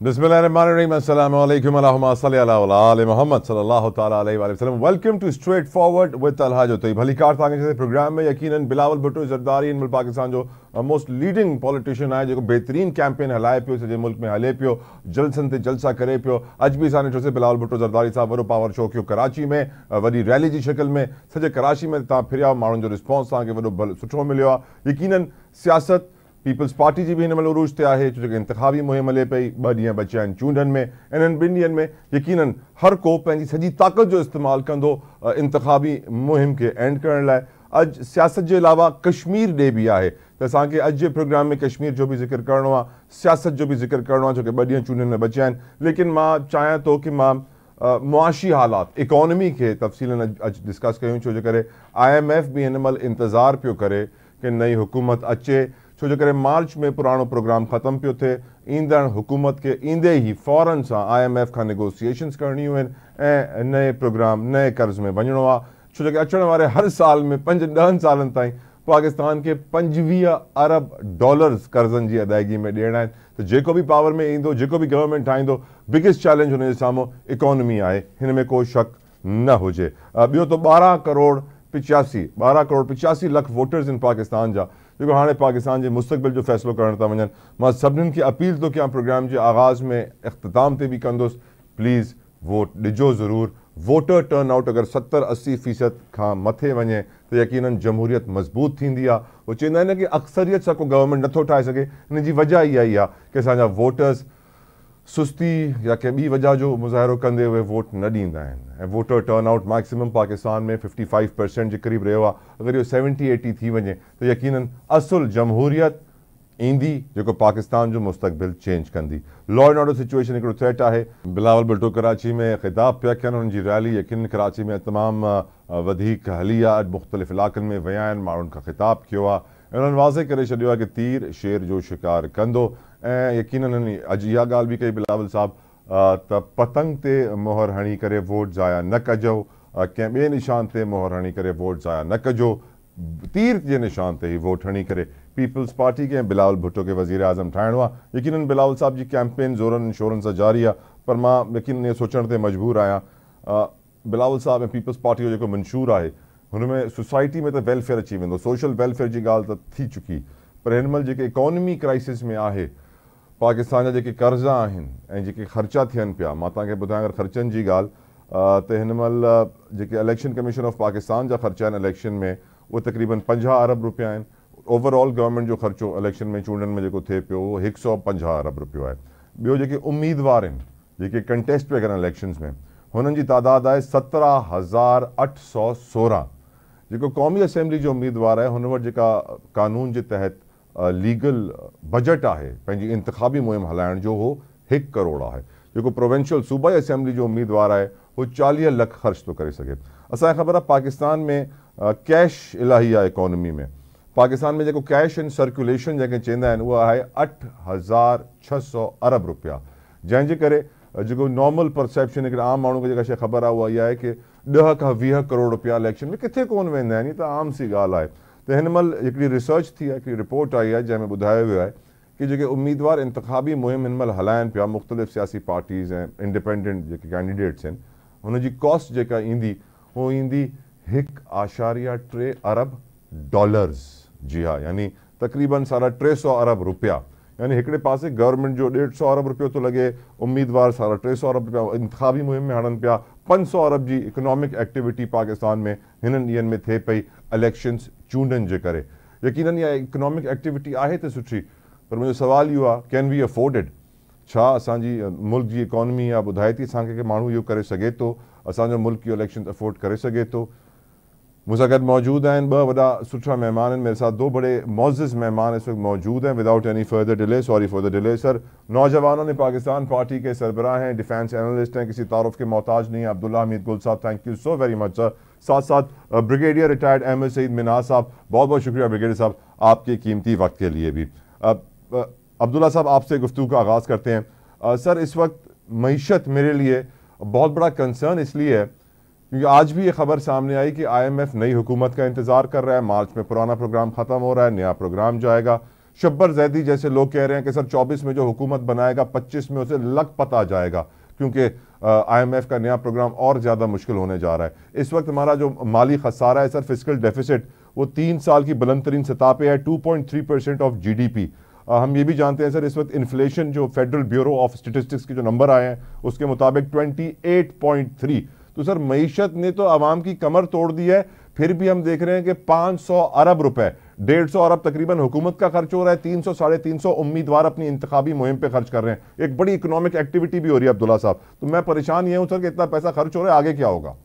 Bismillahirrahmanirrahim. Assalamu alaikum Allahumma salli ala ali Muhammad sallallahu ta'ala alaihi wa sallam. Welcome to Straightforward with Alhaji Tayyib. भलीकार ताकि जैसे programme में यकीनन बिलावल भुट्टो ज़रदारी इन मुल्क पाकिस्तान जो most leading politician है जो बेहतरीन कैंपेन हलाए पियो सजे मुल्क में हले पियो जलसन ते जलसा करे पियो अज भी साने से बिलावल भुट्टो ज़रदारी साहब वरो पावर शो कियो कराची में वरी रैली जी शक्ल में सजे कराची में ता फिरिया माण्हुनि जो रिस्पॉन्स ताके वडो सुठो मिलियो आहे यकीनन सियासत पीपल्स पार्टी जी भी हिन महिल उरूज ते आहे छो जो इंतखाबी मुहिम हले पई 2 ॾींहं बचिया आहिनि चूंडनि में इन्हनि 2 ॾींहनि में यकीनन हर को पंहिंजी सॼी ताक़त जो इस्तेमालु कंदो इंतखाबी मुहिम खे एंड करण लाइ अॼु सियासत जे अलावा कश्मीर ॾे बि आहे त असांखे अॼु जे प्रोग्राम में कश्मीर जो बि ज़िक्र करिणो आहे सियासत जो बि ज़िक्र करिणो आहे छो कि 2 ॾींहं चूंडनि में बचिया आहिनि लेकिन मां चाहियां थो कि मां मुआशी हालात इकोनॉमी खे तफ़सीलन अॼु डिस्कस कयूं छो जो करे IMF भी हिन महिल इंतज़ारु पियो करे कि नई हुकूमत अचे छो जो करे मार्च में पुराणो प्रोग्राम ख़त्म पियो थिए ईंदड़ हुकूमत के ईंदे ही फ़ौरन सां IMF खां नेगोशिएशन्स करणियूं आहिनि ऐं नए प्रोग्राम नए कर्ज़ में वञिणो आहे छो जो कि अचण वारे हर साल में 5-10 सालनि ताईं पाकिस्तान के 25 अरब डॉलर्स कर्ज़नि जी अदायगी में ॾियणा आहिनि त जेको भी पावर में ईंदो जेको भी गवर्नमेंट ठाहींदो बिगेस्ट चैलेंज हुन जे साम्हूं इकोनॉमी आहे हिन में कोई शक न हुजे ॿियो त 12 करोड़ 85 लख वोटर्स इन पाकिस्तान जा जेको हाणे पाकिस्तान जे मुस्तक़बिल जो फ़ैसिलो करण था वञनि मां सभिनीनि खे अपील थो कयां प्रोग्राम जे आगाज़ में इख़्तिताम ते बि कंदुसि प्लीज़ वोट ॾिजो ज़रूरु वोटर टर्न आउट अगरि 70-80% खां मथे वञे त यकीनन जमहूरियत मज़बूत थींदी आहे उहो चवंदा आहिनि कि अक्सरियत सां को गवर्नमेंट नथो ठाहे सघे हिन जी वजह इहा ई आहे कि असांजा वोटर्स सुस्ती या कंहिं ॿी वजह जो मुज़ाहिरो कंदे उहे वोट न ॾींदा आहिनि ऐं voter turn out maximum Pakistan में 55% जे क़रीब रहियो आहे अगरि इहो 70-80 थी वञे त यकीनन असुल जमहूरियत ईंदी जेको पाकिस्तान जो मुस्तक़बिल चेंज कंदी लॉ एंड ऑर्डर सिचुएशन हिकिड़ो थ्रेट आहे बिलावल भुट्टो कराची में ख़िताब पिया कनि हुननि जी रैली यकीनन कराची में तमामु वधीक हली आहे मुख़्तलिफ़ इलाक़नि में विया आहिनि माण्हुनि खां ख़िताब कियो आहे उन्हनि वाज़े करे छॾियो आहे कि तीर शेर जो शिकार कंदो ऐं यकीनन अॼु इहा ॻाल्हि बि कई बिलावल साहब त पतंग ते मोहर हणी करे वोट ज़ाया न कजो कंहिं ॿिए निशान ते मोहर हणी करे वोट ज़ाया न कजो तीर जे निशान ते ई वोट हणी करे पीपल्स पार्टी खे बिलावल भुट्टो खे वज़ीर आज़म ठाहिणो आहे यकीनन बिलावल साहब जी कैंपेन ज़ोरनि शोरनि सां जारी आहे पर मां यकीनन इहो सोचण ते मजबूर आहियां बिलावल साहब ऐं पीपल्स पार्टी जो जेको मंशूर आहे हुन में सोसाइटी में त वेलफेयर अची वेंदो सोशल वेलफेयर जी ॻाल्हि त थी चुकी पर हिन महिल जेके इकोनॉमी क्राइसिस में आहे पाकिस्तान जा जेके कर्ज़ा आहिनि ऐं जेके ख़र्चा थियनि पिया मां तव्हांखे ॿुधायां अगरि ख़र्चनि जी ॻाल्हि त हिन महिल जेके इलेक्शन कमीशन ऑफ पाकिस्तान जा ख़र्चा आहिनि इलेक्शन में उहे तक़रीबन 50 अरब रुपया आहिनि ओवरऑल गवर्नमेंट जो ख़र्चो इलेक्शन में चूंडनि में जेको थिए पियो उहो 150 अरब रुपयो आहे ॿियो जेके उम्मीदवार आहिनि जेके कंटेस्ट पिया कनि इलेक्शन्स में हुननि जी तादाद आहे 17,816 जेको क़ौमी असेंबली जो उम्मीदवार आहे हुन वटि जेका कानून जे तहत लीगल बजट आहे पंहिंजी इंतखाबी मुहिम हलाइण जो उहो 1 करोड़ आहे जेको प्रोविंशियल सूबाई असेंबली जो उम्मीदवार आहे उहो 40 लख ख़र्च थो करे सघे असांखे ख़बर आहे पाकिस्तान में कैश इलाही आहे इकोनॉमी में पाकिस्तान में जेको कैश इन सर्कुलेशन जंहिंखे चवंदा आहिनि उहा आहे 8,600 अरब रुपया जंहिंजे करे जेको नॉर्मल परसेप्शन हिकिड़े आम माण्हू खे जेका शइ ख़बर आहे उहा इहा आहे कि 10 खां 20 करोड़ रुपया इलेक्शन में किथे कोन वेंदा आहिनि त आम सी ॻाल्हि आहे त हिन महिल हिकिड़ी रिसर्च थी आहे हिकिड़ी रिपोर्ट आई आहे जंहिंमें ॿुधायो वियो आहे कि जेके उम्मीदवार इंतखाबी मुहिम हिन महिल हलाइनि पिया मुख़्तलिफ़ सियासी पार्टीज़ ऐं इंडिपेंडेंट जेके कैंडिडेट्स आहिनि हुनजी कॉस्ट जेका ईंदी उहो ईंदी 1.3 अरब डॉलर्स जी हा यानी तक़रीबन 350 अरब रुपया यानी हिकिड़े पासे गवर्नमेंट जो 150 अरब रुपयो थो लॻे उम्मीदवार 350 अरब रुपया इंतखाबी मुहिम में हणनि पिया 500 अरब जी इकोनॉमिक एक्टिविटी पाकिस्तान में हिननि ॾींहंनि में थिए पई इलेक्शन्स चूंडनि जे करे यकीनन इहा इकोनॉमिक एक्टिविटी आहे त सुठी पर मुंहिंजो सवाल इहो आहे कैन वी अफोर्ड इट छा असांजी मुल्क जी इकोनॉमी इहा ॿुधाए थी असांखे कि माण्हू इहो करे सघे थो असांजो मुल्क इहो इलेक्शन अफोर्ड करे सघे थो मुझसे गॾु मौजूद आहिनि 2 वॾा सुठा मेहमान आहिनि मेरे साथ 2 बड़े मोअज़्ज़िज़ मेहमान इस वक्त मौजूद हैं without any further delay sorry for the delay sir नौजवानों ने पाकिस्तान पार्टी के सरबराह हैं डिफेंस एनालिस्ट हैं किसी तारुफ के मोहताज नहीं है अब्दुल्ला हमीद गुल साहब thank you so very much sir साथ साथ ब्रिगेडियर रिटायर्ड अहमद सईद मिनाज साहब बहुत बहुत शुक्रिया ब्रिगेडियर साहब आपके कीमती वक्त के लिए भी अब्दुल्ला साहब आपसे गुफ्तगू का आगाज़ करते हैं सर इस वक्त मईशत मेरे लिए बहुत बड़ा कंसर्न इसलिए है क्योंकि आज भी ये खबर सामने आई कि IMF नई हुकूमत का इंतज़ार कर रहा है मार्च में पुराना प्रोग्राम ख़त्म हो रहा है नया प्रोग्राम जाएगा शब्बर जैदी जैसे लोग कह रहे हैं कि सर 24 में जो हुकूमत बनाएगा 25 में उसे लग पता जाएगा, क्योंकि IMF का नया प्रोग्राम और ज़्यादा मुश्किल होने जा रहा है। इस वक्त हमारा जो माली खसारा है सर, फिस्कल डेफिसिट, वो 3 साल की बुलंद तरीन सतह पे है, 2.3% ऑफ GDP। हम ये भी जानते हैं सर, इस वक्त इन्फ्लेशन जो फेडरल ब्यूरो ऑफ स्टेटिस्टिक्स के जो नंबर आए हैं उसके मुताबिक 28.3। तो सर मईशत ने तो आवाम की कमर तोड़ दी है, फिर भी हम देख रहे हैं कि 500 अरब रुपए, 150 अरब तकरीबन हुकूमत का खर्च हो रहा है, 300 साढ़े 300 उम्मीदवार अपनी इंतखाबी मुहिम पे खर्च कर रहे हैं। एक बड़ी इकोनॉमिक एक्टिविटी भी हो रही है अब्दुल्ला साहब। तो मैं परेशान ये हूं सर कि इतना पैसा खर्च हो रहा है, आगे क्या होगा?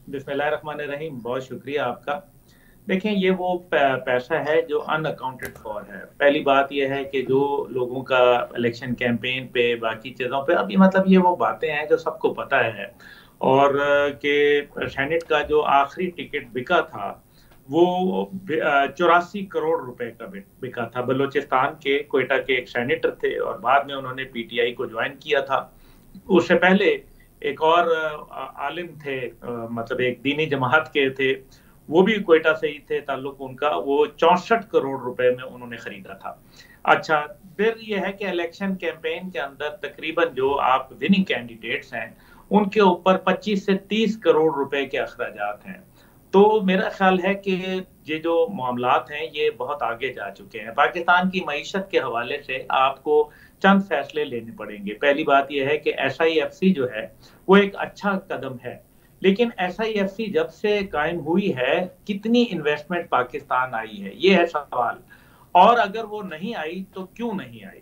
बिस्मिल्लाहिर्रहमानिर्रहीम, बहुत शुक्रिया आपका। देखें, ये वो पैसा है जो अनअकाउंटेड फॉर है। पहली बात यह है कि जो लोगों का इलेक्शन कैंपेन पे, बाकी चीज़ों पे, अभी मतलब ये वो बातें हैं जो सबको पता है, और कि सेनेट का जो आखिरी टिकट बिका था वो 84 करोड़ रुपए का बिका था। बलूचिस्तान के कोयटा के एक सेनेटर थे और बाद में उन्होंने PTI को ज्वाइन किया था। उससे पहले एक और आलिम थे, मतलब एक दीनी जमात के थे, वो भी कोयटा से ही थे ताल्लुक उनका, वो 64 करोड़ रुपए में उन्होंने खरीदा था। अच्छा, फिर यह है कि इलेक्शन कैंपेन के अंदर तकरीबन जो आप विनिंग कैंडिडेट्स हैं उनके ऊपर 25 से 30 करोड़ रुपए के अखराजात हैं। तो मेरा ख्याल है कि ये जो मामलात हैं ये बहुत आगे जा चुके हैं। पाकिस्तान की मईशत के हवाले से आपको चंद फैसले लेने पड़ेंगे। पहली बात यह है कि SIFC जो है वो एक अच्छा कदम है, लेकिन SIFC जब से कायम हुई है कितनी इन्वेस्टमेंट पाकिस्तान आई है, ये है सवाल। और अगर वो नहीं आई तो क्यों नहीं आई?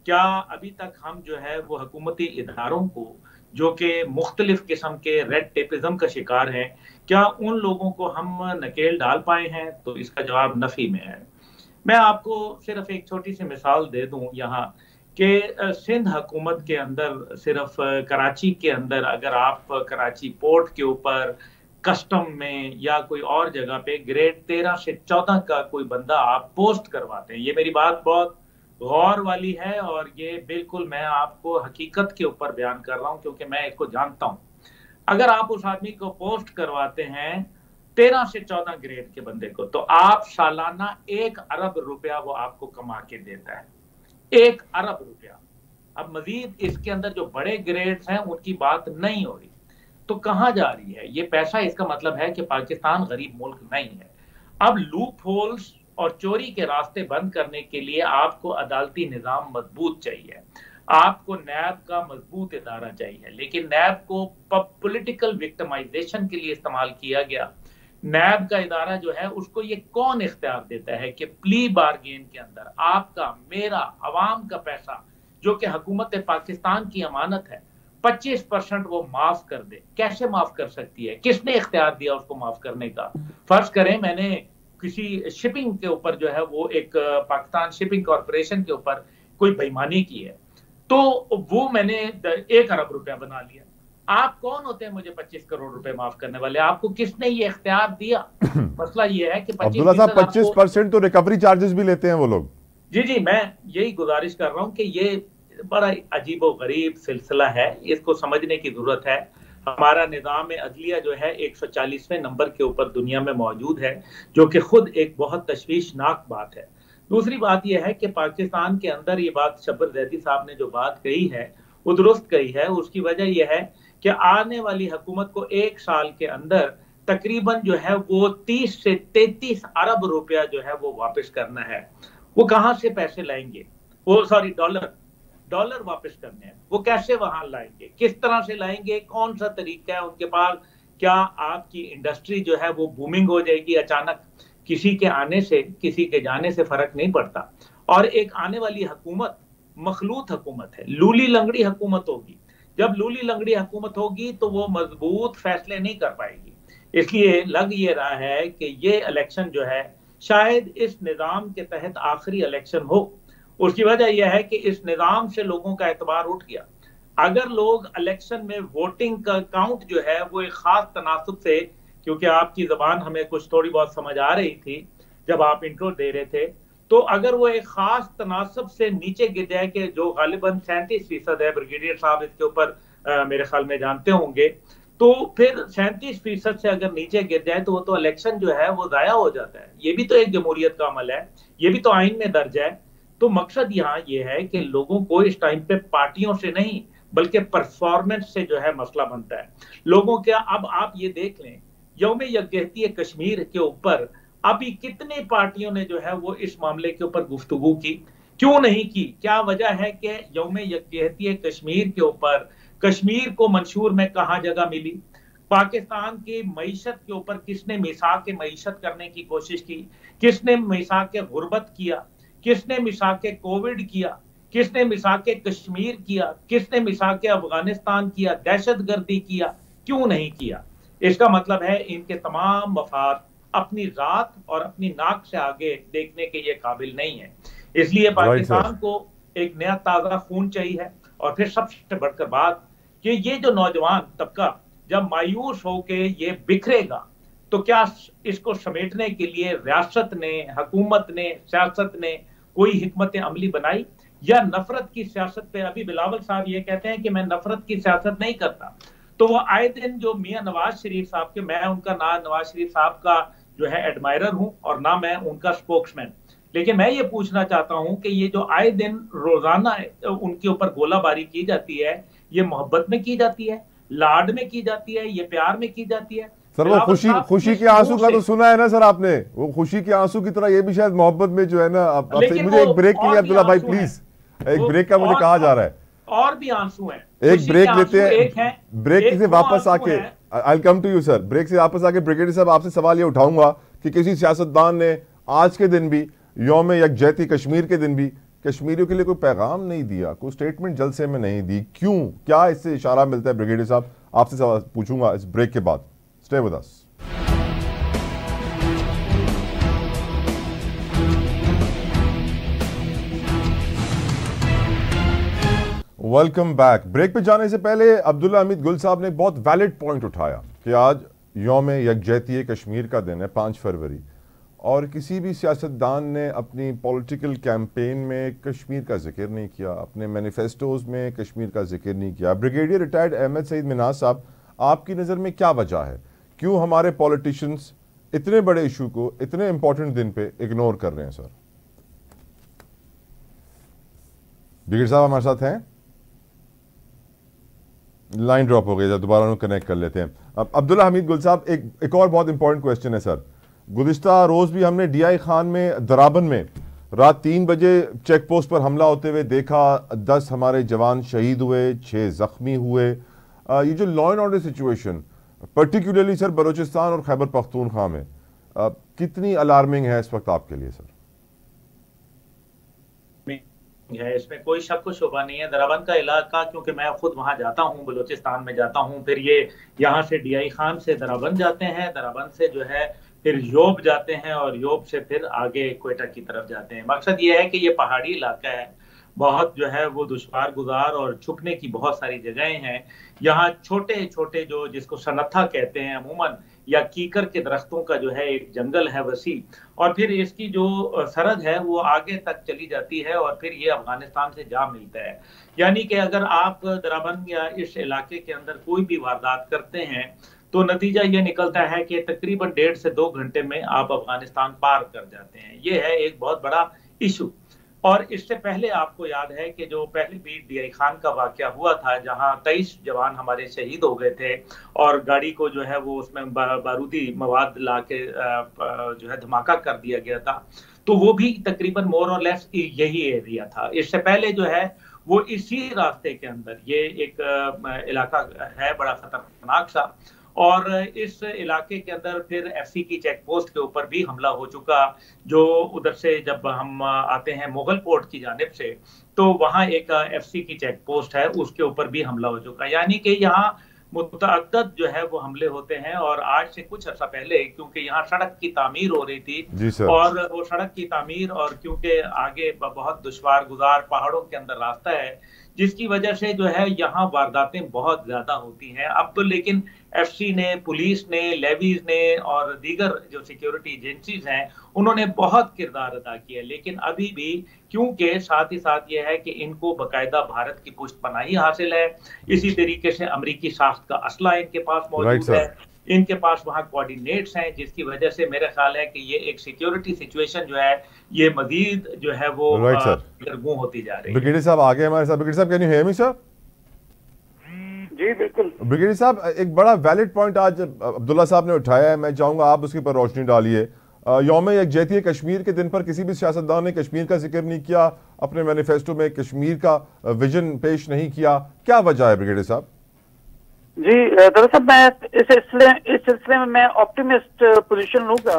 क्या अभी तक हम जो है वो हुकूमती इदारों को जो कि मुख्तलिफ किस्म के रेड टेपिज्म का शिकार हैं, क्या उन लोगों को हम नकेल डाल पाए हैं? तो इसका जवाब नफी में है। मैं आपको सिर्फ एक छोटी सी मिसाल दे दूं यहाँ कि सिंध हुकूमत के अंदर, सिर्फ कराची के अंदर, अगर आप कराची पोर्ट के ऊपर कस्टम में या कोई और जगह पे ग्रेड 13 से 14 का कोई बंदा आप पोस्ट करवाते हैं, ये मेरी बात बहुत गौर वाली है और ये बिल्कुल मैं आपको हकीकत के ऊपर बयान कर रहा हूं क्योंकि मैं इसको जानता हूं। अगर आप उस आदमी को पोस्ट करवाते हैं 13 से 14 ग्रेड के बंदे को, तो आप सालाना 1 अरब रुपया वो आपको कमा के देता है। 1 अरब रुपया। अब मजीद इसके अंदर जो बड़े ग्रेड्स हैं उनकी बात नहीं हो रही, तो कहां जा रही है ये पैसा? इसका मतलब है कि पाकिस्तान गरीब मुल्क नहीं है। अब लूप होल्स और चोरी के रास्ते बंद करने के लिए आपको अदालती निजाम मजबूत चाहिए, आपको नैब का मजबूत इदारा चाहिए, लेकिन नैब को पॉलिटिकल विक्टिमाइजेशन के लिए इस्तेमाल किया गया। नैब का इदारा जो है उसको ये कौन इख्तियार देता है कि प्ली बारगेन के अंदर आपका, मेरा, अवाम का पैसा जो कि हुकूमत पाकिस्तान की अमानत है, 25% वो माफ कर दे? कैसे माफ कर सकती है? किसने इख्तियार दिया उसको माफ करने का? फर्ज करें मैंने किसी शिपिंग के ऊपर जो है वो एक पाकिस्तान शिपिंग कॉर्पोरेशन के ऊपर कोई बेईमानी की है, तो वो मैंने 1 अरब रुपया बना लिया। आप कौन होते हैं मुझे 25 करोड़ रुपए माफ करने वाले? आपको किसने ये इख्तियार दिया? मसला ये है कि 25% तो रिकवरी चार्जेस भी लेते हैं वो लोग। जी, मैं यही गुजारिश कर रहा हूं कि ये बड़ा अजीबो गरीब सिलसिला है, इसको समझने की जरूरत है। हमारा निज़ाम अदलिया जो है 140वें नंबर के ऊपर दुनिया में मौजूद है, जो कि खुद एक बहुत तशवीशनाक बात है। दूसरी बात यह है कि पाकिस्तान के अंदर ये बात शब्बर जैदी साहब ने जो बात कही है वो दुरुस्त कही है। उसकी वजह यह है कि आने वाली हुकूमत को 1 साल के अंदर तकरीबन जो है वो 30 से 33 अरब रुपया जो है वो वापस करना है। वो कहां से पैसे लाएंगे? वो सॉरी डॉलर वापस करने हैं, वो कैसे वहां लाएंगे? किस तरह से लाएंगे? कौन सा तरीका है उनके पास? क्या आपकी इंडस्ट्री जो है वो बूमिंग हो जाएगी अचानक? किसी के आने से, किसी के जाने से फर्क नहीं पड़ता। और एक आने वाली हुकूमत मखलूत हुकूमत है, लूली लंगड़ी हुकूमत होगी। जब लूली लंगड़ी हुकूमत होगी तो वो मजबूत फैसले नहीं कर पाएगी। इसलिए लग ये रहा है कि ये इलेक्शन जो है शायद इस निज़ाम के तहत आखिरी इलेक्शन हो। उसकी वजह यह है कि इस निज़ाम से लोगों का एतबार उठ गया। अगर लोग इलेक्शन में वोटिंग का काउंट जो है वो एक खास तनासुब से, क्योंकि आपकी जबान हमें कुछ थोड़ी बहुत समझ आ रही थी जब आप इंट्रो दे रहे थे, तो अगर वो एक खास तनासब से नीचे गिर जाए कि जो गालिबन 37% है, ब्रिगेडियर साहब इसके ऊपर मेरे ख्याल में जानते होंगे, तो फिर 37% से अगर नीचे गिर जाए तो वो तो इलेक्शन जो है वो जाया हो जाता है। ये भी तो एक जमहूरियत का अमल है, ये भी तो आइन में दर्ज है। तो मकसद यहाँ ये है कि लोगों को इस टाइम पे पार्टियों से नहीं बल्कि परफॉर्मेंस से जो है मसला बनता है लोगों के। अब आप ये देख लें, यौम यकजहती कश्मीर के ऊपर अभी कितनी पार्टियों ने जो है वो इस मामले के ऊपर गुफ्तगू की, क्यों नहीं की? क्या वजह है कि यौम यकजहती कश्मीर के ऊपर कश्मीर को मंशूर में कहाँ जगह मिली? पाकिस्तान की मईशत के ऊपर किसने मिसाक मईशत करने की कोशिश की? किसने मिसाक गुर्बत किया? किसने मिसाक कोविड किया? किसने मिसाक कश्मीर किया? किसने मिसाक अफगानिस्तान किया? दहशतगर्दी किया? क्यों नहीं किया? इसका मतलब है इनके तमाम मफाद अपनी रात और अपनी नाक से आगे देखने के ये काबिल नहीं है। इसलिए पाकिस्तान को एक नया ताजा खून चाहिए। और फिर सबसे बढ़कर बात कि ये जो नौजवान तबका जब मायूस होके ये बिखरेगा तो क्या इसको समेटने के लिए रियासत ने, हुकूमत ने, सियासत ने कोई हिकमत अमली बनाई, या नफरत की सियासत पे? अभी बिलावल साहब ये कहते हैं कि मैं नफरत की सियासत नहीं करता, तो वो आए दिन जो मियां नवाज शरीफ साहब के, मैं उनका ना नवाज शरीफ साहब का जो है एडमायरर हूं और ना मैं उनका स्पोक्समैन, लेकिन मैं ये पूछना चाहता हूं कि ये जो आए दिन रोजाना उनके ऊपर गोलाबारी की जाती है, ये मोहब्बत में की जाती है, लाड में की जाती है, ये प्यार में की जाती है? सर वो खुशी के आंसू का तो सुना है ना सर आपने, वो खुशी के आंसू की तरह ये भी शायद मोहब्बत में जो है ना। मुझे एक ब्रेक के लिए अब्दुल्ला भाई प्लीज, एक ब्रेक का मुझे कहा जा रहा है, और भी आंसू हैं, एक ब्रेक लेते हैं। ब्रेक से वापस आके I come to you sir, break से वापस आके ब्रिगेडियर साहब आपसे सवाल ये उठाऊंगा कि किसी सियासतदान ने आज के दिन भी, यौम यकजहती कश्मीर के दिन भी, कश्मीरियों के लिए कोई पैगाम नहीं दिया, कोई स्टेटमेंट जलसे में नहीं दी, क्यों? क्या इससे इशारा मिलता है? ब्रिगेडियर साहब आपसे सवाल पूछूंगा इस ब्रेक के बाद। Stay with us. Welcome back. Break पे जाने से पहले अब्दुल्ला हमीद गुल साहब ने एक बहुत वैलिड पॉइंट उठाया कि आज यौम यकजहती कश्मीर का दिन है, 5 फरवरी, और किसी भी सियासतदान ने अपनी पॉलिटिकल कैंपेन में कश्मीर का जिक्र नहीं किया, अपने मैनिफेस्टोज में कश्मीर का जिक्र नहीं किया। ब्रिगेडियर रिटायर्ड अहमद सईद मिन्हाज साहब, आपकी नज़र में क्या वजह है? क्यों हमारे पॉलिटिशियंस इतने बड़े इशू को इतने इंपॉर्टेंट दिन पे इग्नोर कर रहे हैं? सर ब्रिगेडियर साहब हमारे साथ हैं? लाइन ड्रॉप हो गई, दोबारा उन्हें कनेक्ट कर लेते हैं। अब अब्दुल्ला हमीद गुल साहब, एक और बहुत इंपॉर्टेंट क्वेश्चन है सर। गुज़िश्ता रोज़ भी हमने DI खान में, दराबन में रात 3 बजे चेक पोस्ट पर हमला होते हुए देखा, 10 हमारे जवान शहीद हुए, 6 जख्मी हुए। ये जो law and order situation particularly sir Balochistan और खैबर पख्तूनख्वा में कितनी अलार्मिंग है इस वक्त आपके लिए सर? है, इसमें कोई शक शुबा नहीं है। दराबन का इलाका, क्योंकि मैं खुद वहां जाता हूं, बलूचिस्तान में जाता हूं, फिर ये यहाँ से DI खान से दराबन जाते हैं, दराबन से जो है फिर योब जाते हैं और योब से फिर आगे क्वेटा की तरफ जाते हैं। मकसद ये है कि ये पहाड़ी इलाका है, बहुत जो है वो दुश्वार गुजार और छुपने की बहुत सारी जगहें हैं। यहाँ छोटे छोटे जो जिसको सनत्था कहते हैं अमूमन, या कीकर के दरख्तों का जो है एक जंगल है वसी, और फिर इसकी जो सरहद है वो आगे तक चली जाती है और फिर ये अफगानिस्तान से जा मिलता है। यानी कि अगर आप दराबन या इस इलाके के अंदर कोई भी वारदात करते हैं तो नतीजा ये निकलता है कि तकरीबन 1.5 से 2 घंटे में आप अफगानिस्तान पार कर जाते हैं। ये है एक बहुत बड़ा इशू। और इससे पहले आपको याद है कि जो पहले भी DI खान का वाकया हुआ था, जहां 23 जवान हमारे शहीद हो गए थे और गाड़ी को जो है वो उसमें बारूदी मवाद ला के जो है धमाका कर दिया गया था, तो वो भी तकरीबन मोर और लेस यही एरिया था। इससे पहले जो है वो इसी रास्ते के अंदर ये एक इलाका है बड़ा खतरनाक सा, और इस इलाके के अंदर फिर FC की चेक पोस्ट के ऊपर भी हमला हो चुका। जो उधर से जब हम आते हैं मुगल पोर्ट की जानिब से, तो वहाँ एक FC की चेक पोस्ट है, उसके ऊपर भी हमला हो चुका। यानी कि यहाँ मुतअद्दद जो है वो हमले होते हैं। और आज से कुछ अर्सा पहले, क्योंकि यहाँ सड़क की तामीर हो रही थी, और वो सड़क की तामीर, और क्योंकि आगे बहुत दुश्वार गुजार पहाड़ों के अंदर रास्ता है, जिसकी वजह से जो है यहाँ वारदातें बहुत ज्यादा होती हैं। अब तो लेकिन एफसी ने, पुलिस ने, लेवीज ने और दीगर जो सिक्योरिटी एजेंसीज हैं उन्होंने बहुत किरदार अदा किया, लेकिन अभी भी क्योंकि साथ ही साथ ये है कि इनको बाकायदा भारत की पुष्टपनाही हासिल है, इसी तरीके से अमरीकी साख्त का असला इनके पास मौजूद है, इनके पास वहाँ कोऑर्डिनेट्स हैं, जिसकी वजह से मेरा ख्याल है कि ये एक सिक्योरिटी सिचुएशन जो है ये मजीद जो है वो सरगर्म होती जा रही है। ब्रिगेडियर साहब आगे हमारे साथ। ब्रिगेडियर साहब can you hear me sir? जी बिल्कुल। ब्रिगेडियर साहब एक बड़ा वैलिड पॉइंट आज अब्दुल्ला साहब ने उठाया है, मैं चाहूंगा आप उसके ऊपर रोशनी डालिए। यौम यकजहती कश्मीर के दिन पर किसी भी सियासतदान ने कश्मीर का जिक्र नहीं किया, अपने मैनिफेस्टो में कश्मीर का विजन पेश नहीं किया, क्या वजह है ब्रिगेडियर साहब? जी दरअसल मैं इस सिलसिले में मैं ऑप्टिमिस्ट पोजीशन लूंगा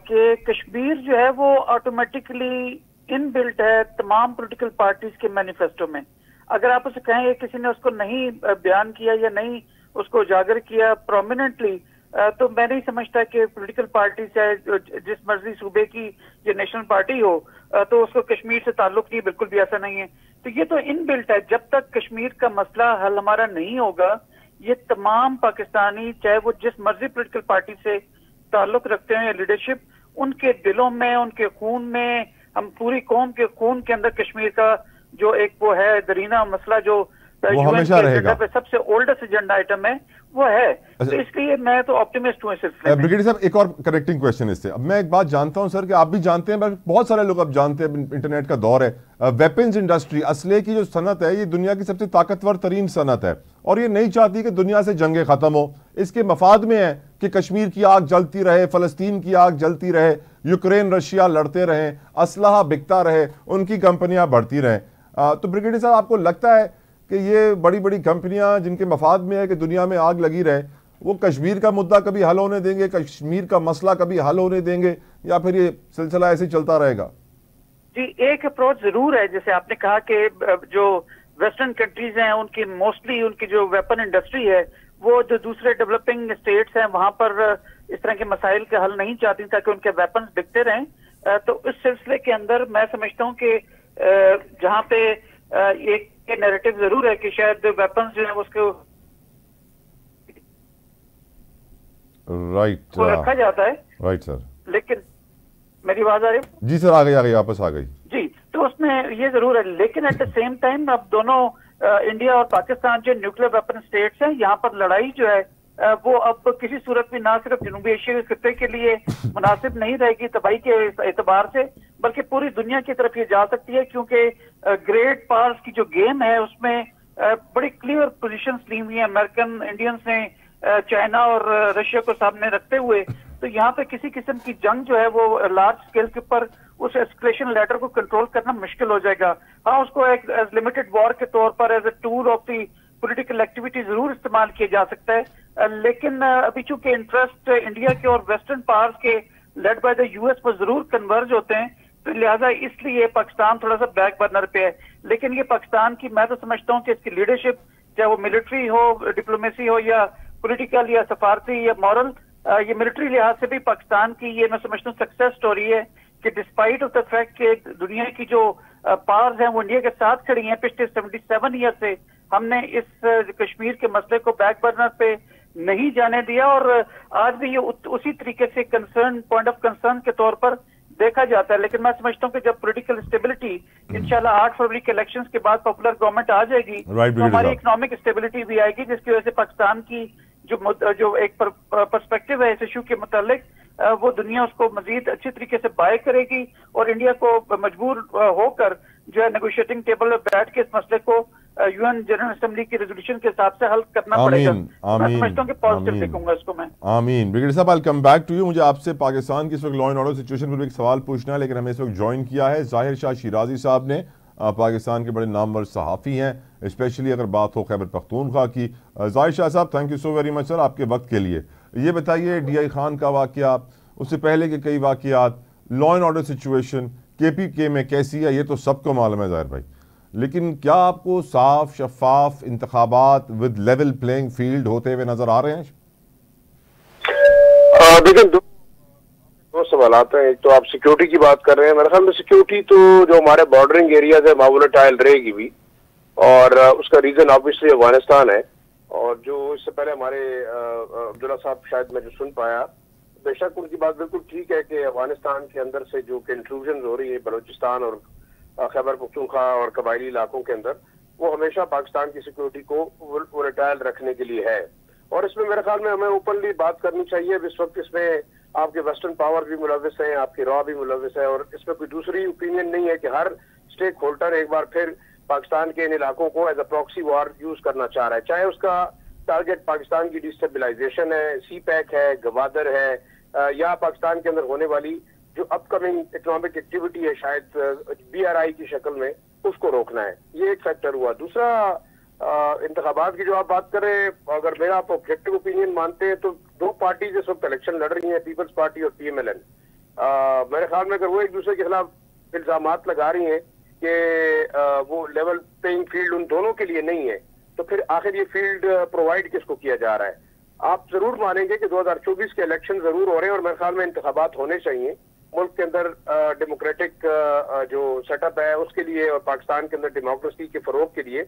कि कश्मीर जो है वो ऑटोमेटिकली इनबिल्ट है तमाम पॉलिटिकल पार्टीज के मैनिफेस्टो में। अगर आप उसे कहें किसी ने उसको नहीं बयान किया या नहीं उसको उजागर किया प्रोमिनेंटली, तो मैं नहीं समझता कि पॉलिटिकल पार्टी चाहे जिस मर्जी सूबे की या नेशनल पार्टी हो तो उसको कश्मीर से ताल्लुक नहीं, बिल्कुल भी ऐसा नहीं है। तो ये तो इनबिल्ट है। जब तक कश्मीर का मसला हल हमारा नहीं होगा, ये तमाम पाकिस्तानी चाहे वो जिस मर्जी पॉलिटिकल पार्टी से ताल्लुक रखते हैं या लीडरशिप, उनके दिलों में, उनके खून में, हम पूरी कौम के खून के अंदर कश्मीर का जो एक वो है दरीना मसला जो हमेशा रहेगा, सबसे ओल्डेस्ट एजेंडा आइटम है वो है। तो इसलिए मैं तो ऑप्टिमिस्ट हूँ इस सिलसिले में। ब्रिगेडियर साहब एक और करेक्टिंग क्वेश्चन इससे। अब मैं एक बात जानता हूं सर कि आप भी जानते हैं, बहुत सारे लोग अब जानते हैं, इंटरनेट का दौर है, वेपन्स इंडस्ट्री, असले की जो सनत है ये दुनिया की सबसे ताकतवर तरीन सनत है और ये नहीं चाहती कि दुनिया से जंगें खत्म हो। इसके मफाद में है कि कश्मीर की आग जलती रहे, फलस्तीन की आग जलती रहे, यूक्रेन रशिया लड़ते रहें, असलहा बिकता रहे, उनकी कंपनियां बढ़ती रहें। तो ब्रिगेडियर साहब आपको लगता है कि ये बड़ी बड़ी कंपनियां जिनके मफाद में है कि दुनिया में आग लगी रहे, वो कश्मीर का मुद्दा कभी हल होने देंगे, कश्मीर का मसला कभी हल होने देंगे, या फिर ये सिलसिला ऐसे चलता रहेगा? जी एक अप्रोच जरूर है, जैसे आपने कहा कि जो वेस्टर्न कंट्रीज हैं उनकी मोस्टली उनकी जो वेपन इंडस्ट्री है वो जो दूसरे डेवलपिंग स्टेट्स हैं वहां पर इस तरह के मसाइल का हल नहीं चाहती ताकि उनके वेपन्स बिकते रहें। तो इस सिलसिले के अंदर मैं समझता हूँ कि जहाँ पे एक नैरेटिव जरूर है कि शायद वेपन्स जो है उसको राइट रखा जाता है। राइट सर, लेकिन मेरी आवाज आ रही है? जी सर, आ गई वापस आ गई जी। तो उसमें ये जरूर है, लेकिन एट द सेम टाइम अब दोनों इंडिया और पाकिस्तान जो न्यूक्लियर वेपन स्टेट्स हैं, यहाँ पर लड़ाई जो है वो अब किसी सूरत में ना सिर्फ जनूबी एशिया के खित्ते के लिए मुनासिब नहीं रहेगी तबाही के एतबार से, बल्कि पूरी दुनिया की तरफ ये जा सकती है, क्योंकि ग्रेट पावर्स की जो गेम है उसमें बड़ी क्लियर पोजीशंस ली हुई है अमेरिकन इंडियंस ने, चाइना और रशिया को सामने रखते हुए। तो यहाँ पे किसी किस्म की जंग जो है वो लार्ज स्केल के ऊपर उस एस्केलेशन लेटर को कंट्रोल करना मुश्किल हो जाएगा। हाँ, उसको एक एज लिमिटेड वॉर के तौर पर as a tool of the political activity जरूर इस्तेमाल किया जा सकता है, लेकिन अभी चूंकि इंटरेस्ट इंडिया के और वेस्टर्न पावर्स के लेड बाय द यूएस पर जरूर कन्वर्ज होते हैं, तो लिहाजा इसलिए पाकिस्तान थोड़ा सा बैक बर्नर पे है। लेकिन ये पाकिस्तान की, मैं तो समझता हूँ कि इसकी लीडरशिप, चाहे वो मिलिट्री हो, डिप्लोमेसी हो, या पॉलिटिकल या सफारती या मॉरल, ये मिलिट्री लिहाज से भी पाकिस्तान की ये मैं समझता हूँ सक्सेस स्टोरी है कि डिस्पाइट ऑफ द फैक्ट कि दुनिया की जो पावर्स हैं वो इंडिया के साथ खड़ी हैं पिछले 77 ईयर से, हमने इस कश्मीर के मसले को बैक बर्नर पे नहीं जाने दिया और आज भी ये उसी तरीके से कंसर्न, पॉइंट ऑफ कंसर्न के तौर पर देखा जाता है। लेकिन मैं समझता हूँ कि जब पॉलिटिकल स्टेबिलिटी इंशाल्लाह 8 फरवरी के इलेक्शंस के बाद पॉपुलर गवर्नमत आ जाएगी, तो हमारी इकोनॉमिक स्टेबिलिटी भी आएगी, जिसकी वजह से पाकिस्तान की जो एक पर्सपेक्टिव है इस इशू के मुतालिक, वो दुनिया उसको मजीद अच्छी तरीके से बाय करेगी और इंडिया को मजबूर होकर जो है नेगोशिएटिंग टेबल पर बैठ के इस मसले को यूएन जनरल असेंबली की रेजोल्यूशन के हिसाब से हल करना पड़ेगा। मैं समझता हूँ कि पॉजिटिव देखूंगा इसको मैं। आमीन। ब्रिगेडियर साहब, I will come back to you. मुझे आपसे पाकिस्तान की इस वक्त लॉ एंड ऑर्डर सिचुएशन पर एक सवाल पूछना है, लेकिन हमें इस वक्त ज्वाइन किया है जाहिर शाह शिराजी साहब ने, पाकिस्तान के बड़े नामवर सहाफ़ी हैं, स्पेशली अगर बात हो खैबर पख्तूनख्वा की। जाहिर शाह साहब, thank you so very much sir आपके वक्त के लिए। ये बताइए, DI खान का वाक़या, उससे पहले के कई वाक़यात, law and order situation KPK में कैसी है ये तो सबको मालूम है ज़ाहिर भाई, लेकिन क्या आपको साफ शफाफ इंतखाबात विद लेवल प्लेइंग फील्ड होते हुए नजर आ रहे हैं? देखिए, दो सवाल आते हैं। एक तो आप सिक्योरिटी की बात कर रहे हैं, मेरे ख्याल में सिक्योरिटी तो जो हमारे बॉर्डरिंग एरियाज है वहाँ वोलेटाइल रहेगी भी, और उसका रीजन ऑब्वियसली अफगानिस्तान है। और जो इससे पहले हमारे अब्दुल्ला साहब शायद मैं जो सुन पाया, बेशक उनकी बात बिल्कुल ठीक है कि अफगानिस्तान के अंदर से जो इंट्रूजन हो रही है बलूचिस्तान और खैबर पख्तूनख्वा और कबायली इलाकों के अंदर, वो हमेशा पाकिस्तान की सिक्योरिटी को वोलेटाइल रखने के लिए है। और इसमें मेरे ख्याल में हमें ओपनली बात करनी चाहिए। इस वक्त इसमें आपके वेस्टर्न पावर भी मुलविस हैं, आपकी रॉ भी मुलविस है, और इसमें कोई दूसरी ओपिनियन नहीं है कि हर स्टेक होल्डर एक बार फिर पाकिस्तान के इन इलाकों को as a proxy war use करना चाह रहा है। चाहे उसका टारगेट पाकिस्तान की डिस्टेबलाइजेशन है, सी पैक है, गवादर है, या पाकिस्तान के अंदर होने वाली जो अपकमिंग इकोनॉमिक एक्टिविटी है शायद BRI की शक्ल में, उसको रोकना है। ये एक फैक्टर हुआ। दूसरा, इंतखाबात की जो आप बात करें, अगर मेरा आप ऑब्जेक्टिव ओपिनियन मानते हैं तो दो पार्टी जिस वक्त इलेक्शन लड़ रही हैं, पीपल्स पार्टी और PMLN, मेरे ख्याल में अगर वो एक दूसरे के खिलाफ इल्जामात लगा रही हैं कि वो लेवल प्लेइंग फील्ड उन दोनों के लिए नहीं है, तो फिर आखिर ये फील्ड प्रोवाइड किसको किया जा रहा है? आप जरूर मानेंगे कि 2024 के इलेक्शन जरूर हो रहे हैं और मेरे ख्याल में इंतखाबात होने चाहिए मुल्क के अंदर डेमोक्रेटिक जो सेटअप है उसके लिए और पाकिस्तान के अंदर डेमोक्रेसी के फरोग के लिए।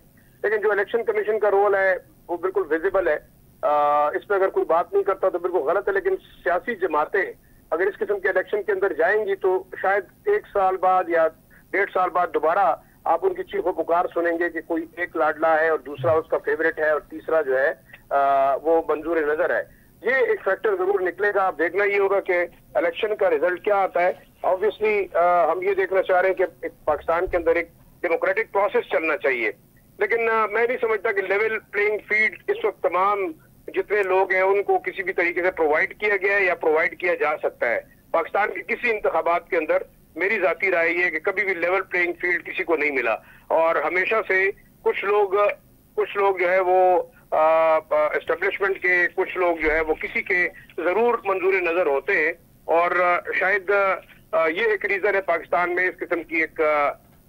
लेकिन जो इलेक्शन कमीशन का रोल है वो बिल्कुल विजिबल है। इस पर अगर कोई बात नहीं करता तो बिल्कुल गलत है। लेकिन सियासी जमातें अगर इस किस्म के इलेक्शन के अंदर जाएंगी तो शायद 1 साल बाद या 1.5 साल बाद दोबारा आप उनकी चीखों पुकार सुनेंगे कि कोई एक लाडला है और दूसरा उसका फेवरेट है और तीसरा जो है वो मंजूर नजर है। ये एक फैक्टर जरूर निकलेगा। अब देखना ये होगा कि इलेक्शन का रिजल्ट क्या आता है। ऑब्वियसली हम ये देखना चाह रहे हैं कि पाकिस्तान के अंदर एक डेमोक्रेटिक प्रोसेस चलना चाहिए, लेकिन मैं नहीं समझता कि लेवल प्लेइंग फील्ड इस वक्त तमाम जितने लोग हैं उनको किसी भी तरीके से प्रोवाइड किया गया है या प्रोवाइड किया जा सकता है। पाकिस्तान के किसी इंतखाबात के अंदर मेरी जाती राय ये है कि कभी भी लेवल प्लेइंग फील्ड किसी को नहीं मिला और हमेशा से कुछ लोग जो है वो एस्टेब्लिशमेंट के, कुछ लोग जो है वो किसी के जरूर मंजूर नजर होते हैं। और शायद ये एक रीजन है पाकिस्तान में इस किस्म की एक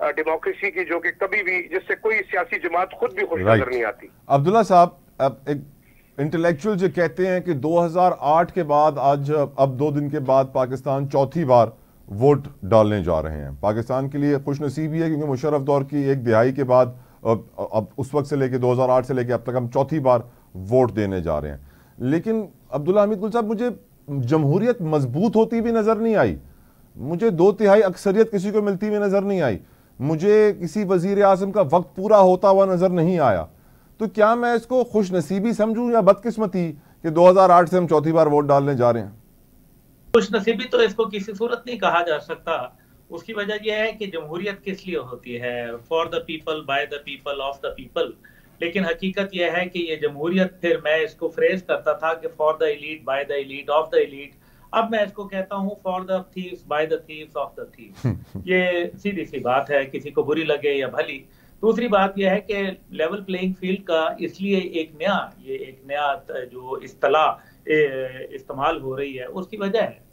डेमोक्रेसी की जो कि कभी भी जिससे कोई सियासी जमात खुद भी खुश नजर नहीं आती। अब्दुल्ला साहब, अब एक इंटेलेक्चुअल जो कहते हैं कि 2008 के बाद आज अब 2 दिन के बाद पाकिस्तान चौथी बार वोट डालने जा रहे हैं। पाकिस्तान के लिए खुशनसीबी है क्योंकि मुशर्रफ दौर की 1 दिहाई के बाद अब उस वक्त से लेके 2008 से लेके अब तक हम चौथी बार वोट देने जा रहे हैं। लेकिन अब्दुल्ला हमीद गुल साहब, मुझे जमहूरियत मजबूत होती भी नजर नहीं आई, मुझे 2/3 अक्सरियत किसी को मिलती हुई नजर नहीं आई, मुझे किसी वजीर आजम का वक्त पूरा होता हुआ नजर नहीं आया। तो क्या मैं इसको खुशनसीबी समझूं या बदकिस्मती कि 2008 से हम चौथी बार वोट डालने जा रहे हैं? खुशनसीबी तो इसको किसी सूरत नहीं कहा जा सकता। उसकी वजह यह है कि जमहूरियत किस लिए होती है, for the people, by the people, of the people. लेकिन हकीकत यह है कि ये जमहूरियत, फिर मैं इसको फ्रेज करता था कि for the elite, by the elite, of the elite. अब मैं इसको कहता हूँ for the thieves, by the thieves, of the thieves. ये सीधी सी बात है, किसी को बुरी लगे या भली। दूसरी बात यह है कि लेवल प्लेइंग फील्ड का इसलिए एक नया जो इस्तेलाह इस्तेमाल हो रही है उसकी वजह है।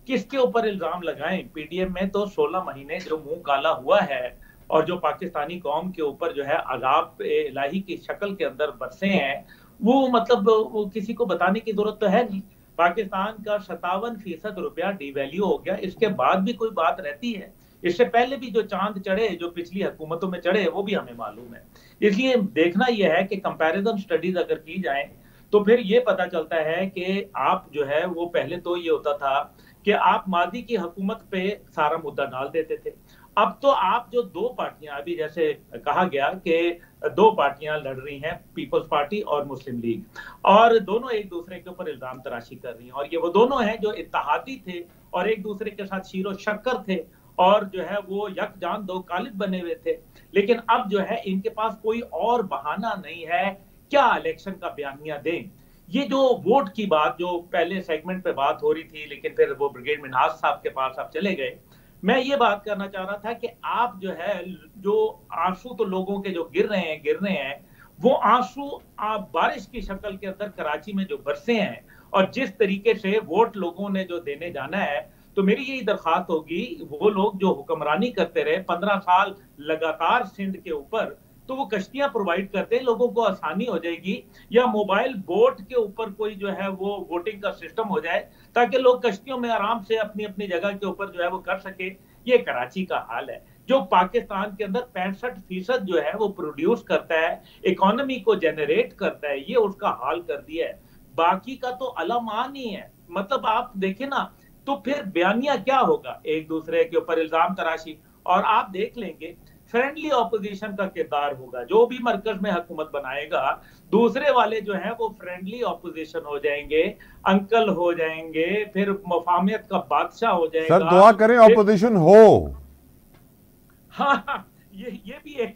किसके ऊपर इल्जाम लगाएं? पीडीएम में तो 16 महीने जो मुंह काला हुआ है और जो पाकिस्तानी कौम के ऊपर जो है अजाब इलाही की शक्ल के अंदर बरसे हैं, वो मतलब वो किसी को बताने की जरूरत तो है नहीं। पाकिस्तान का 57% रुपया डिवैल्यू हो गया, इसके बाद भी कोई बात रहती है? इससे पहले भी जो चांद चढ़े, जो पिछली हुकूमतों में चढ़े, वो भी हमें मालूम है। इसलिए देखना यह है कि कंपैरिजन स्टडीज अगर की जाए तो फिर ये पता चलता है कि आप जो है वो पहले तो ये होता था कि आप मादी की हुकूमत पे सारा मुद्दा डाल देते थे। अब तो आप जो 2 पार्टियां, अभी जैसे कहा गया कि 2 पार्टियां लड़ रही हैं, पीपल्स पार्टी और मुस्लिम लीग, और दोनों एक दूसरे के ऊपर इल्जाम तराशी कर रही हैं। और ये वो दोनों हैं जो इत्तेहादी थे और एक दूसरे के साथ शीरो शक्कर थे और जो है वो यकजान 2 कालिद बने हुए थे। लेकिन अब जो है इनके पास कोई और बहाना नहीं है, क्या इलेक्शन का बयानिया दें। ये जो वोट की बात, जो पहले सेगमेंट पे बात हो रही थी लेकिन फिर वो ब्रिगेड मिन्हाज साहब के पास आप चले गए, मैं ये बात करना चाह रहा था कि आप जो है जो आंसू तो लोगों के जो गिर रहे हैं वो आंसू आप बारिश की शक्ल के अंदर कराची में जो बरसे हैं और जिस तरीके से वोट लोगों ने जो देने जाना है, तो मेरी यही दरखास्त होगी वो लोग जो हुक्मरानी करते रहे 15 साल लगातार सिंध के ऊपर, तो वो कश्तियां प्रोवाइड करते हैं, लोगों को आसानी हो जाएगी। या मोबाइल बोट के ऊपर कोई जो है वो वोटिंग का सिस्टम हो जाए ताकि लोग कश्तियों में आराम से अपनी अपनी जगह के ऊपर जो है वो कर सके। ये कराची का हाल है। जो पाकिस्तान के अंदर 65% जो है वो प्रोड्यूस करता है, इकोनॉमी को जनरेट करता है, ये उसका हाल कर दिया है। बाकी का तो अलामान ही है। मतलब आप देखें ना, तो फिर बयानिया क्या होगा, एक दूसरे के ऊपर इल्जाम तराशी। और आप देख लेंगे फ्रेंडली ऑपोजिशन का किरदार होगा, जो भी मरकज में हुकूमत बनाएगा, दूसरे वाले जो है वो फ्रेंडली ऑपोजिशन हो जाएंगे, अंकल हो जाएंगे, फिर मफाहमियत का बादशाह हो जाएगा। सर दुआ करें ऑपोजिशन हो। हाँ, ये भी एक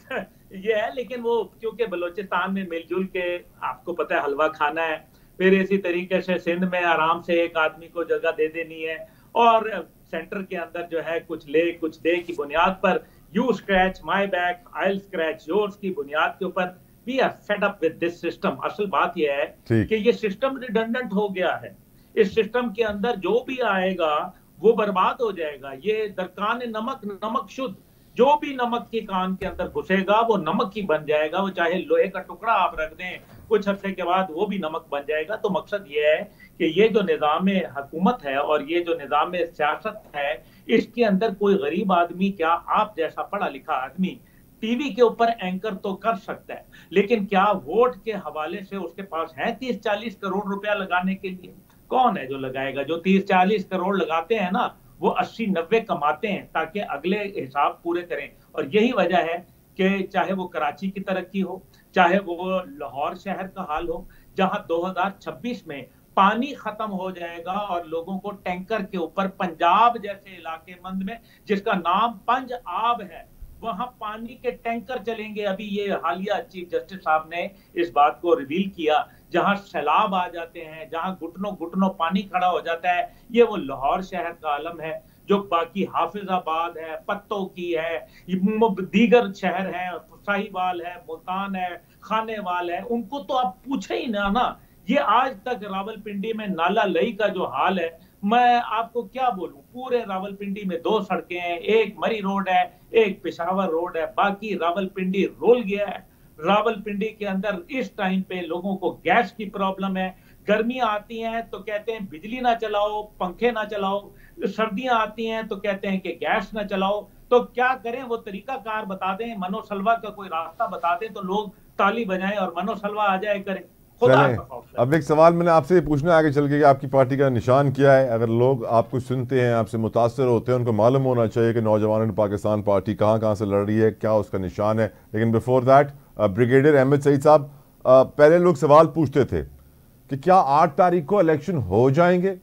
ये है, लेकिन वो क्योंकि बलूचिस्तान में मिलजुल के आपको पता है हलवा खाना है, फिर इसी तरीके से सिंध में आराम से एक आदमी को जगह दे देनी है, और सेंटर के अंदर जो है कुछ ले कुछ दे की बुनियाद पर, you scratch my back I will scratch yours की बुनियाद के ऊपर we are fed up with this system. असल बात यह है कि ये सिस्टम रिडंडेंट हो गया है। इस सिस्टम के अंदर जो भी आएगा वो बर्बाद हो जाएगा। ये दरकान नमक, नमक शुद्ध, जो भी नमक की कान के अंदर घुसेगा वो नमक ही बन जाएगा। वो चाहे लोहे का टुकड़ा आप रख दें, कुछ अरसे के बाद वो भी नमक बन जाएगा। तो मकसद ये है कि ये जो निज़ाम हुकूमत है और ये जो निज़ाम सियासत है, इसके अंदर कोई गरीब आदमी, क्या आप जैसा पढ़ा लिखा आदमी टीवी के ऊपर एंकर तो कर सकता है, लेकिन क्या वोट के हवाले से उसके पास है 30-40 करोड़ रुपया लगाने के लिए? कौन है जो लगाएगा? जो 30-40 करोड़ लगाते हैं ना, वो 80-90 कमाते हैं ताकि अगले हिसाब पूरे करें। और यही वजह है कि चाहे वो कराची की तरक्की हो, चाहे वो लाहौर शहर का हाल हो, जहां 2026 में पानी खत्म हो जाएगा और लोगों को टैंकर के ऊपर, पंजाब जैसे इलाके मंद में जिसका नाम पंज आब है, वहां पानी के टैंकर चलेंगे। अभी ये हालिया चीफ जस्टिस साहब ने इस बात को रिवील किया, जहां सैलाब आ जाते हैं, जहां घुटनों घुटनों पानी खड़ा हो जाता है, ये वो लाहौर शहर का आलम है। जो बाकी हाफिजाबाद है, पत्तों की है, दीगर शहर है, साहिवाल है, मुल्तान है, खानेवाल है, उनको तो आप पूछे ही ना। ये आज तक रावलपिंडी में नाला लई का जो हाल है, मैं आपको क्या बोलूं, पूरे रावलपिंडी में 2 सड़कें हैं, एक मरी रोड है, एक पेशावर रोड है, बाकी रावलपिंडी रोल गया है। रावलपिंडी के अंदर इस टाइम पे लोगों को गैस की प्रॉब्लम है। गर्मियां आती हैं तो कहते हैं बिजली ना चलाओ, पंखे ना चलाओ, सर्दियां आती हैं तो कहते हैं कि गैस ना चलाओ। तो क्या करें? वो तरीका कार बता दें, मनोसलवा का कोई रास्ता बता दें तो लोग ताली बजाएं और मनोसलवा आ जाए करें। अब एक सवाल मैंने आपसे ये पूछना है आगे चल के कि आपकी पार्टी का निशान क्या है? अगर लोग आपको सुनते हैं, आपसे मुतासर होते हैं, उनको मालूम होना चाहिए कि नौजवान पाकिस्तान पार्टी कहाँ कहाँ से लड़ रही है, क्या उसका निशान है। लेकिन before that, brigadier Ahmed Saeed साहब, पहले लोग सवाल पूछते थे कि क्या 8 तारीख को इलेक्शन हो जाएंगे।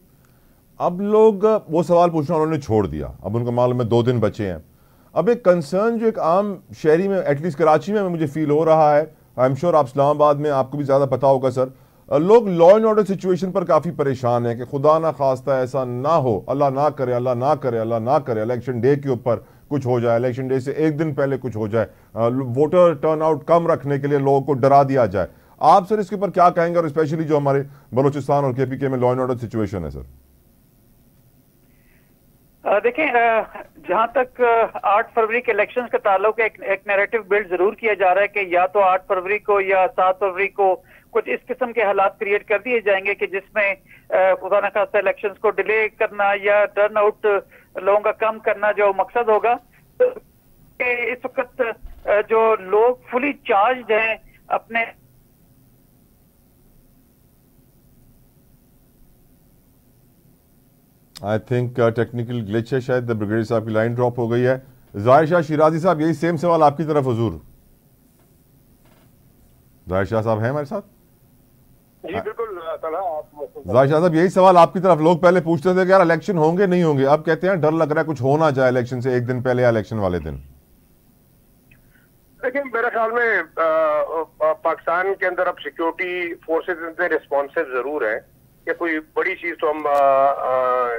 अब लोग वो सवाल पूछना उन्होंने छोड़ दिया, अब उनको मालूम है 2 दिन बचे हैं। अब एक कंसर्न जो एक आम शहरी में, एटलीस्ट कराची में मुझे फील हो रहा है, आई एम श्योर आप इस्लामाबाद में आपको भी ज़्यादा पता होगा सर, लोग लॉ एंड ऑर्डर सिचुएशन पर काफ़ी परेशान हैं कि खुदा ना खास्ता ऐसा ना हो, अल्लाह ना करे, अल्लाह ना करे, अल्लाह ना करे, इलेक्शन डे के ऊपर कुछ हो जाए, इलेक्शन डे से 1 दिन पहले कुछ हो जाए, वोटर टर्नआउट कम रखने के लिए लोगों को डरा दिया जाए। आप सर इसके ऊपर क्या कहेंगे, और स्पेशली जो हमारे बलूचिस्तान और KPK में लॉ एंड ऑर्डर सिचुएशन है सर? देखें, जहां तक 8 फरवरी के इलेक्शंस का ताल्लुक है, एक नैरेटिव बिल्ड जरूर किया जा रहा है कि या तो 8 फरवरी को या 7 फरवरी को कुछ इस किस्म के हालात क्रिएट कर दिए जाएंगे कि जिसमें खुदा न खास्ता इलेक्शंस को डिले करना या टर्न आउट लोगों का कम करना जो मकसद होगा। तो इस वक्त जो लोग फुली चार्ज हैं अपने आई थिंक टेक्निकल ग्लिच है, शायद ब्रिगेडियर साहब की लाइन ड्रॉप हो गई है। जाहिर शाह शिराजी साहब, यही सेम सवाल आपकी तरफ हुजूर। जाहिर शाह साहब हैं हमारे साथ? जी बिल्कुल। जाहिर शाह साहब, यही सवाल आपकी तरफ। लोग पहले पूछते थे कि यार इलेक्शन होंगे नहीं होंगे, अब कहते हैं डर लग रहा है कुछ हो ना जाए इलेक्शन से 1 दिन पहले या इलेक्शन वाले दिन। लेकिन मेरे ख्याल में पाकिस्तान के अंदर अब सिक्योरिटी फोर्सेस इतने रिस्पॉन्सिव जरूर है कि कोई बड़ी चीज तो हम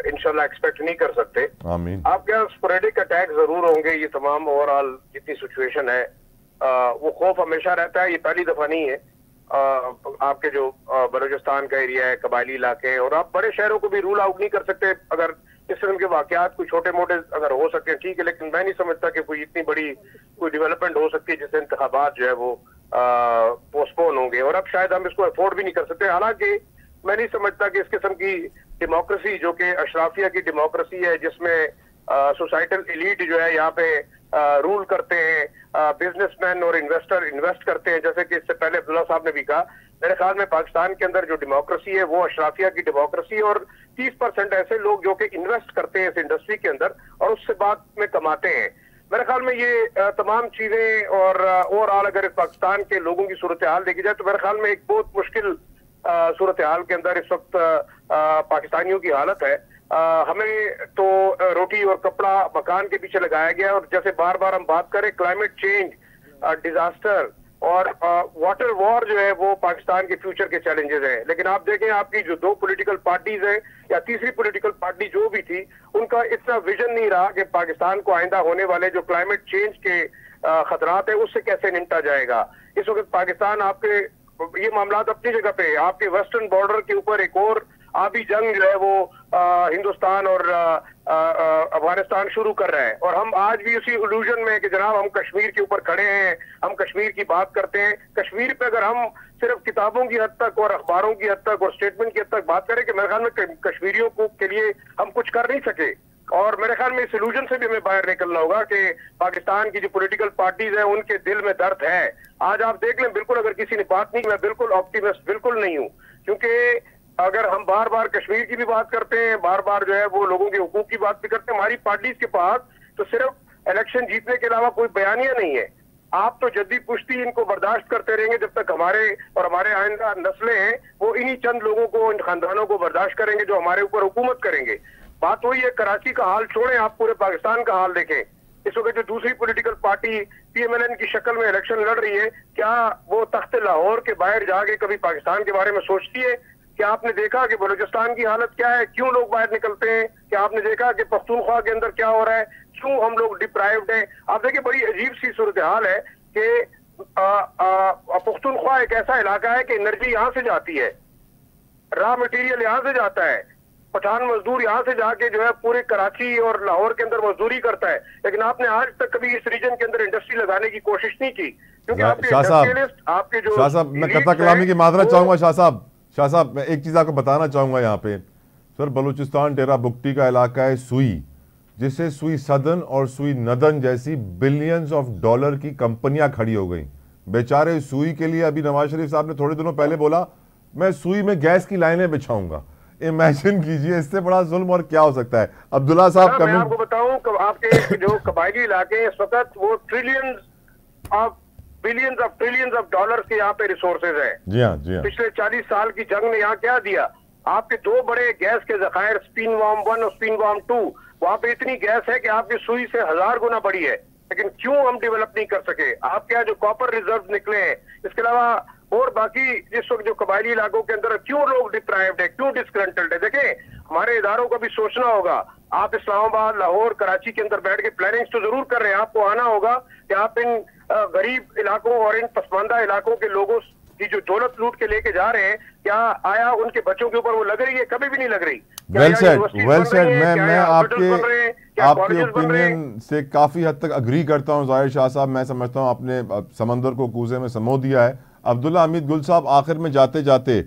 इंशाल्लाह एक्सपेक्ट नहीं कर सकते। आमीन। आपके यहाँ स्पोरेडिक अटैक जरूर होंगे। ये तमाम ओवरऑल जितनी सिचुएशन है वो खौफ हमेशा रहता है, ये पहली दफा नहीं है। आपके जो बलूचिस्तान का एरिया है, कबायली इलाके हैं, और आप बड़े शहरों को भी रूल आउट नहीं कर सकते। अगर इस किस्म के वाकयात कोई छोटे मोटे अगर हो सकते ठीक है, लेकिन मैं नहीं समझता कि कोई इतनी बड़ी कोई डेवलपमेंट हो सकती है जिससे इंतखाबात जो है वो पोस्टपोन होंगे, और अब शायद हम इसको अफोर्ड भी नहीं कर सकते। हालांकि मैं नहीं समझता कि इस किस्म की डेमोक्रेसी जो कि अशराफिया की डेमोक्रेसी है, जिसमें सोसाइटल एलीट जो है यहाँ पे रूल करते हैं, बिजनेसमैन और इन्वेस्टर इन्वेस्ट करते हैं, जैसे कि इससे पहले अब्दुल्ला साहब ने भी कहा। मेरे ख्याल में पाकिस्तान के अंदर जो डेमोक्रेसी है वो अशराफिया की डेमोक्रेसी, और 30% ऐसे लोग जो कि इन्वेस्ट करते हैं इस इंडस्ट्री के अंदर और उससे बाद में कमाते हैं। मेरे ख्याल में ये तमाम चीजें और ओवरऑल अगर पाकिस्तान के लोगों की सूरत हाल देखी जाए तो मेरे ख्याल में एक बहुत मुश्किल सूरत हाल के अंदर इस वक्त पाकिस्तानियों की हालत है। हमें तो रोटी और कपड़ा मकान के पीछे लगाया गया है, और जैसे बार बार हम बात करें क्लाइमेट चेंज, डिजास्टर और वाटर वॉर जो है वो पाकिस्तान के फ्यूचर के चैलेंजेस हैं। लेकिन आप देखें आपकी जो दो पॉलिटिकल पार्टीज हैं या तीसरी पॉलिटिकल पार्टी जो भी थी, उनका इतना विजन नहीं रहा कि पाकिस्तान को आइंदा होने वाले जो क्लाइमेट चेंज के खतरात है उससे कैसे निपटा जाएगा। इस वक्त पाकिस्तान आपके ये मामला अपनी जगह पे, आपके वेस्टर्न बॉर्डर के ऊपर एक और आबी जंग जो है वो हिंदुस्तान और अफगानिस्तान शुरू कर रहा है, और हम आज भी उसी इल्यूजन में कि जनाब हम कश्मीर के ऊपर खड़े हैं, हम कश्मीर की बात करते हैं। कश्मीर पे अगर हम सिर्फ किताबों की हद तक और अखबारों की हद तक और स्टेटमेंट की हद तक बात करें कि मेरे ख्याल में कश्मीरियों को के लिए हम कुछ कर नहीं सके, और मेरे ख्याल में इस इल्यूजन से भी हमें बाहर निकलना होगा कि पाकिस्तान की जो पॉलिटिकल पार्टीज हैं उनके दिल में दर्द है। आज आप देख लें, बिल्कुल अगर किसी ने बात नहीं, मैं बिल्कुल ऑप्टिमिस्ट बिल्कुल नहीं हूँ, क्योंकि अगर हम बार बार कश्मीर की भी बात करते हैं, बार बार जो है वो लोगों के हुकूक की बात भी करते हैं, हमारी पार्टीज के पास तो सिर्फ इलेक्शन जीतने के अलावा कोई बयानिया नहीं है। आप तो जद्दी पुश्ती इनको बर्दाश्त करते रहेंगे जब तक हमारे और हमारे आइंदा नस्लें हैं वो इन्हीं चंद लोगों को, इन खानदानों को बर्दाश्त करेंगे जो हमारे ऊपर हुकूमत करेंगे। बात वही है, कराची का हाल छोड़ें, आप पूरे पाकिस्तान का हाल देखें। इस वक्त जो दूसरी पॉलिटिकल पार्टी PMLN की शक्ल में इलेक्शन लड़ रही है, क्या वो तख्त लाहौर के बाहर जाके कभी पाकिस्तान के बारे में सोचती है? क्या आपने देखा कि बलूचिस्तान की हालत क्या है, क्यों लोग बाहर निकलते हैं? क्या आपने देखा कि पख्तूनख्वा के अंदर क्या हो रहा है, क्यों हम लोग डिप्राइव्ड हैं? आप देखिए बड़ी अजीब सी सूरत हाल है कि पख्तूनख्वा एक ऐसा इलाका है कि एनर्जी यहाँ से जाती है, रॉ मटेरियल यहाँ से जाता है, पठान मजदूर यहाँ से जाके जो है पूरे कराची और लाहौर के अंदर मजदूरी करता है, लेकिन आपने आज तक कभी इस रीजन के अंदर इंडस्ट्री लगाने की कोशिश नहीं की, क्योंकि आपके जो शाह साहब मैं कथा कलामी की माजरत चाहूंगा। शाह साहब मैं एक चीज आपको बताना चाहूंगा यहाँ पे सर, बलूचिस्तान डेरा बुगटी का इलाका है सुई, जिससे सुई सदन और सुई नदन जैसी बिलियंस ऑफ डॉलर की कंपनियां खड़ी हो गई। बेचारे सुई के लिए अभी नवाज शरीफ साहब ने थोड़े दिनों पहले बोला मैं सुई में गैस की लाइनें बिछाऊंगा। इमेजिन कीजिए, इससे बड़ा जुल्म और क्या हो सकता है। अब्दुल्ला साहब मैं आपको बताऊं, आपके जो कबायली इलाके इस वक्त वो बिलियंस ऑफ डॉलर्स के यहाँ पे रिसोर्सेज है। जी हाँ, जी हाँ। पिछले 40 साल की जंग ने यहाँ क्या दिया? आपके दो बड़े गैस के जखायर स्पिन वार्म 1 और स्पिन वार्म 2, वहां पे इतनी गैस है कि आपकी सुई से 1000 गुना बड़ी है, लेकिन क्यों हम डेवलप नहीं कर सके? आपके यहाँ जो कॉपर रिजर्व निकले हैं, इसके अलावा और बाकी जिस वक्त जो कबायली इलाकों के अंदर क्यों लोग डिप्राइव्ड है, क्यों डिस्ग्रंटल्ड है? देखें, हमारे इदारों को भी सोचना होगा। आप इस्लामाबाद, लाहौर, कराची के अंदर बैठ के प्लानिंग्स तो जरूर कर रहे हैं, आपको आना होगा कि आप इन गरीब इलाकों और इन पसमानदा इलाकों के लोगों की जो दौलत लूट के लेके जा रहे हैं, क्या आया उनके बच्चों के ऊपर वो लग रही है? कभी भी नहीं लग रही। Well said. मैं आपके ओपिनियन से काफी हद तक अग्री करता हूं ज़ाहिर शाह साहब। मैं समझता हूं आपने समंदर को कूजे में समो दिया है। अब्दुल्ला हमीद गुल साहब, आखिर में जाते जाते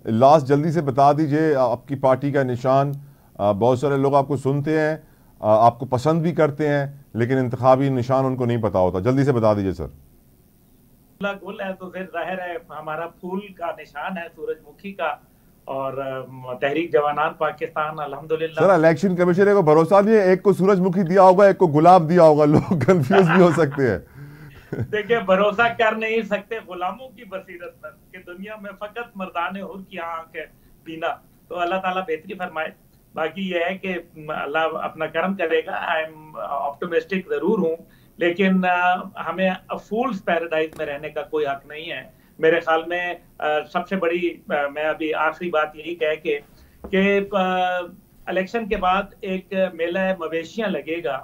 लास्ट जल्दी से बता दीजिए आपकी पार्टी का निशान। बहुत सारे लोग आपको सुनते हैं, आपको पसंद भी करते हैं, लेकिन इंतखाबी निशान उनको नहीं पता होता। जल्दी से बता दीजिए सर। गुल है तो फिर जाहिर है हमारा फूल का निशान है सूरजमुखी का, और तहरीक जवानान पाकिस्तान अल्हम्दुलिल्लाह। सर इलेक्शन कमीशन को भरोसा नहीं है, एक को सूरजमुखी दिया होगा, एक को गुलाब दिया होगा, लोग कंफ्यूज भी हो सकते हैं। देखिए, भरोसा कर नहीं सकते गुलामों की बसीरत पर कि दुनिया में फकत मर्दाने हुर की आंख है पीना, तो अल्लाह ताला बेहतरी फरमाए। बाकी यह है कि अल्लाह अपना करम करेगा। आई एम ऑप्टिमिस्टिक जरूर हूँ, लेकिन हमें फूल्स पैराडाइज में रहने का कोई हक नहीं है। मेरे ख्याल में सबसे बड़ी मैं अभी आखिरी बात यही कह के कि इलेक्शन के बाद एक मेला मवेशियां लगेगा,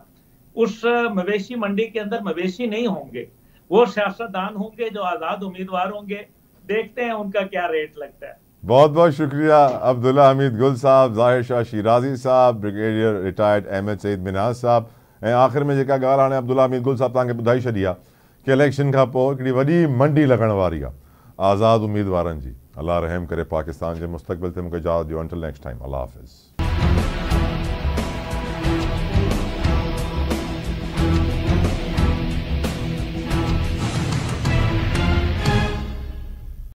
उस मवेशी मंडी के अंदर मवेशी नहीं होंगे, वो सियासतदान होंगे जो आजाद उम्मीदवार होंगे। देखते हैं उनका क्या रेट लगता है। बहुत बहुत शुक्रिया अब्दुल्ला हमीद गुल साहब, ज़ाहिर शाह शिराजी साहब, ब्रिगेडियर रिटायर्ड अहमद सईद मिनाज साहब। ऐं आख़िर में जेका ॻाल्हि हाणे अब्दुल्ला हमीद गुल साहब तव्हांखे ॿुधाई छॾी आहे कि इलेक्शन खां पोइ हिकिड़ी वॾी मंडी लॻण वारी आहे आज़ाद उम्मीदवारनि जी। अल्लाह रहम करे पाकिस्तान जे मुस्तक़बिल ते। मूंखे इजाज़त ॾियो। अंटिल नेक्स्ट टाइम, अल्लाह हाफ़िज़।